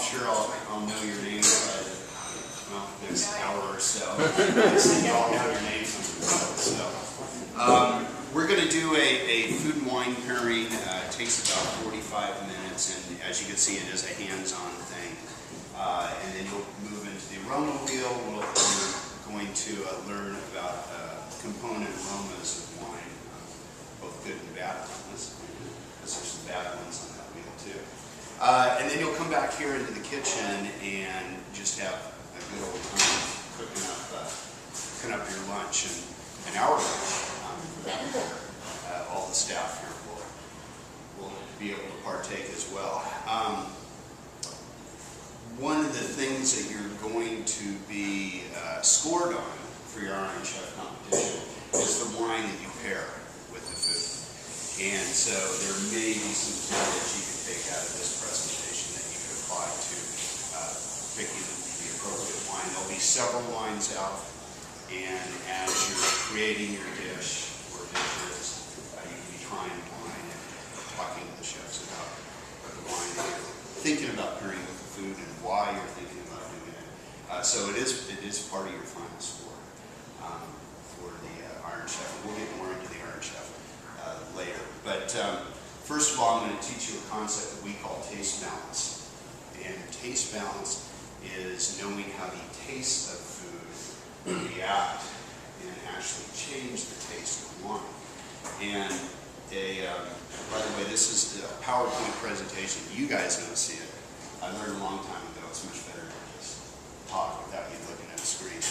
I'm sure I'll know your names by the next hour or so. So you all know your names. So we're going to do a food and wine pairing. It takes about 45 minutes, and as you can see, it is a hands-on thing. And then you'll move into the aroma wheel. We're going to learn about component aromas of wine, both good and bad aromas, because there's some bad ones on that wheel too. And then you'll come back here into the kitchen and just have a good old time cooking up your lunch and our lunch for that matter. All the staff here will be able to partake as well. One of the things that you're going to be scored on for your Iron Chef competition is the wine that you pair with the food. And so there may be some tidbits you can take out of this presentation that you could apply to picking the appropriate wine. There'll be several wines out, and as you're creating your dish or dishes, you can be trying wine and talking to the chefs about the wine that you're thinking about pairing with the food and why you're thinking about doing it. So it is part of your final score for the Iron Chef. We'll get more into the Iron Chef later. But first of all, I'm going to teach you a concept that we call taste balance. And taste balance is knowing how the taste of food react and actually change the taste of wine. And by the way, this is a PowerPoint presentation. You guys don't see it. I learned a long time ago it's much better to just talk without you looking at a screen.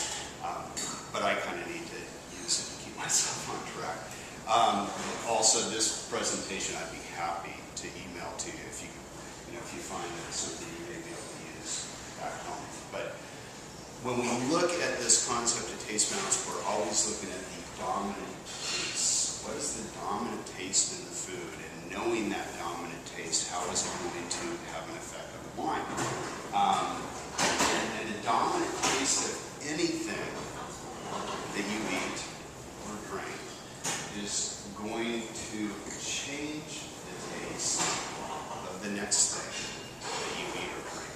But I kind of need to use it to keep myself on track. Also, this presentation I'd be happy to email to you if you find that it's something you may be able to use back home. But when we look at this concept of taste balance, we're always looking at the dominant taste. What is the dominant taste in the food? And knowing that dominant taste, how is it going to have an effect on the wine? And the dominant taste of anything that you eat or drink is going to change the taste of the next thing that you eat or drink.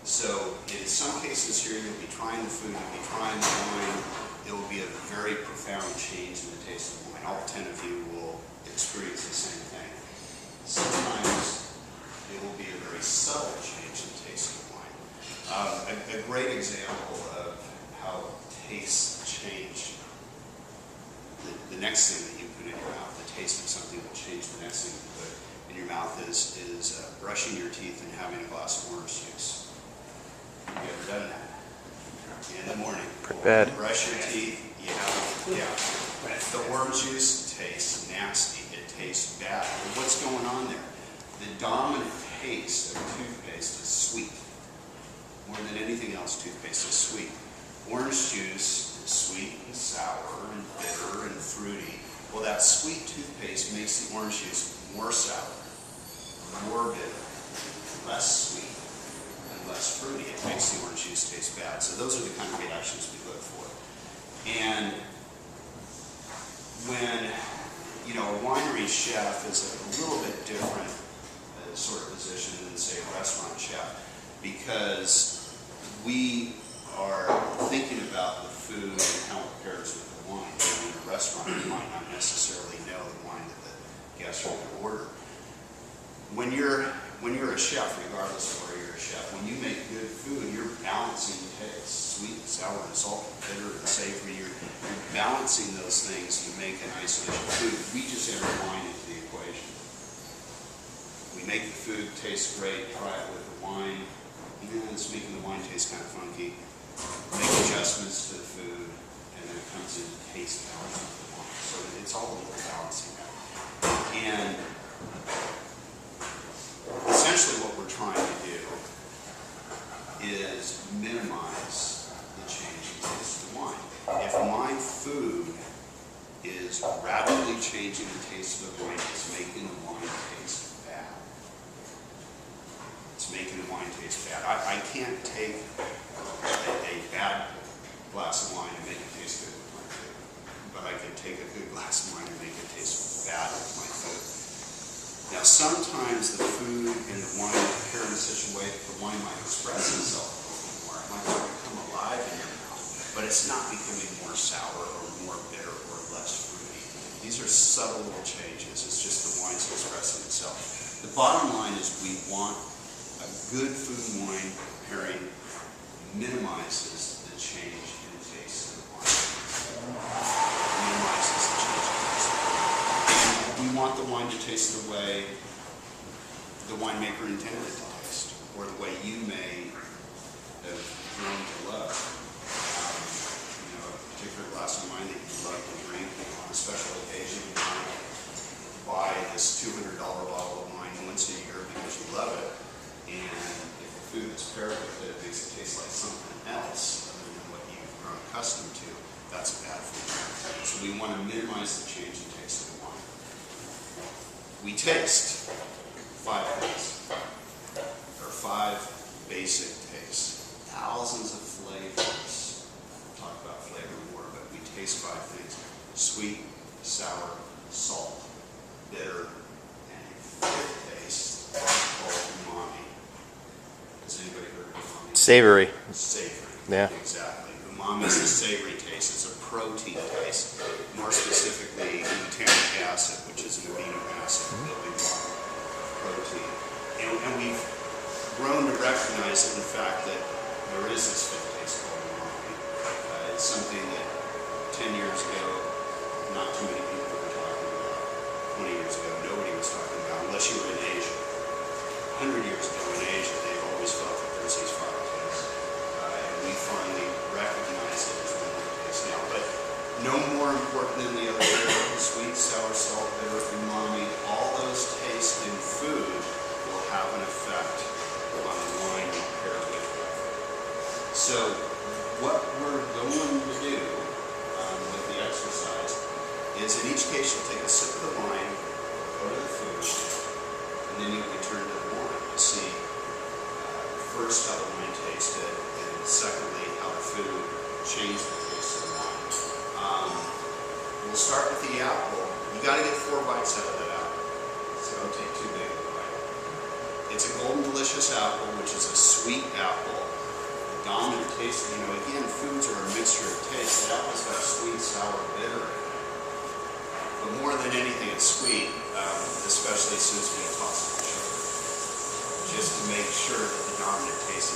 So in some cases here, you'll be trying the food, you'll be trying the wine. It will be a very profound change in the taste of the wine. All 10 of you will experience the same thing. Sometimes it will be a very subtle change in the taste of the wine. A great example of how tastes change the next thing that you put in your mouth. The taste of something will change the next thing you put in your mouth is brushing your teeth and having a glass of orange juice. Have you ever done that? In the morning. Pretty bad. Brush your teeth. The orange juice tastes nasty. It tastes bad. But what's going on there? The dominant taste of toothpaste is sweet. More than anything else, toothpaste is sweet. Orange juice is sweet and sour and bitter and fruity. Well, that sweet toothpaste makes the orange juice more sour, more bitter, less sweet, and less fruity. It makes the orange juice taste bad. So those are the kind of reactions we look for. And when, a winery chef is a little bit different sort of position than, say, a restaurant chef, because we are thinking about the food and how it pairs with the wine. In a restaurant, you might not necessarily know the wine that the guests are going to order. When you're a chef, regardless of where you're a chef, when you make good food, you're balancing taste, sweet, sour, and salty, bitter, and savory. You're balancing those things to make a nice dish of food. We just enter wine into the equation. We make the food taste great, try it with the wine. It's making the wine taste kind of funky. Make adjustments to the food, and then it comes into taste balance with the wine. So it's all a little balancing act. And essentially what we're trying to do is minimize the change in taste of the wine. If my food is radically changing the taste of the wine, it's making the wine taste bad. It's making the wine taste bad. I can't take a bad glass of wine and make it taste good with my food. But I can take a good glass of wine and make it taste bad with my food. Now sometimes the food and the wine pair in such a way that the wine might it's not becoming more sour or more bitter or less fruity. These are subtle little changes. It's just the wine's expressing itself. The bottom line is we want a good food and wine pairing minimizes the change in taste of the wine. Minimizes the change in taste. And we want the wine to taste the way the winemaker intended it to taste, or the way you may have grown to love. A particular glass of wine that you love to drink on a special occasion. You might buy this $200 bottle of wine once a year because you love it, and if the food that's paired with it makes it taste like something else other than what you've grown accustomed to, that's bad for you. So we want to minimize the change in taste of the wine. We taste 5 things, or 5 basic tastes, thousands of flavors. We'll talk about flavor more, but we taste 5 things: sweet, sour, salt, bitter, and a 5th taste called umami. Has anybody heard of umami? Savory. Savory. Yeah. Exactly. Umami is a savory taste. It's a protein taste. More specifically, glutamic acid, which is an amino acid building block of protein. And we've grown to recognize, in fact, that there is this 5th taste called umami. It's something that 10 years ago, not too many people were talking about. 20 years ago, nobody was talking about, unless you were in Asia. 100 years ago in Asia, they've always felt that there's these 5 tastes. And we finally recognize it as one of the tastes now. But no more important than the other three: sweet, sour, salt, bitter, umami. All those tastes in food will have an effect on the wine you pair with it. So what we're going to do with the exercise is, in each case, you'll take a sip of the wine, go to the food, and then you'll return to the wine to see first how the wine tasted, and secondly how the food changed the taste of the wine. We'll start with the apple. You got to get 4 bites out of that apple, so don't take too big of a bite. It's a golden delicious apple, which is a sweet apple. The dominant taste, again, foods are a mixture of taste. The apple's got sweet, sour, bitter. But more than anything, it's sweet, especially since we toss it in sugar, just to make sure that the dominant taste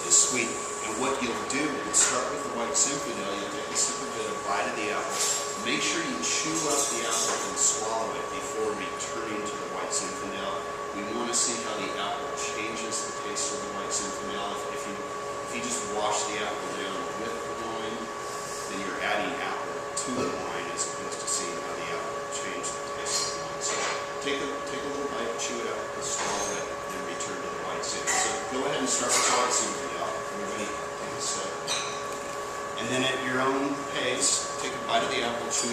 is sweet. And what you'll do is start with the white Zinfandel. You'll take a sip of it, a bite of the apple. Make sure you chew up the apple and swallow it before returning to the white Zinfandel. We want to see how the apple changes the taste of the white Zinfandel. If you just wash the apple down with the wine, then you're adding apple to the wine as opposed to seeing how the apple changed the taste of the wine. So take a little bite, chew it up, swallow it, and then return to the white Zinfandel. So go ahead and start with the white Zinfandel. Everybody take a sip. And then at your own pace, take a bite of the apple, chew it up.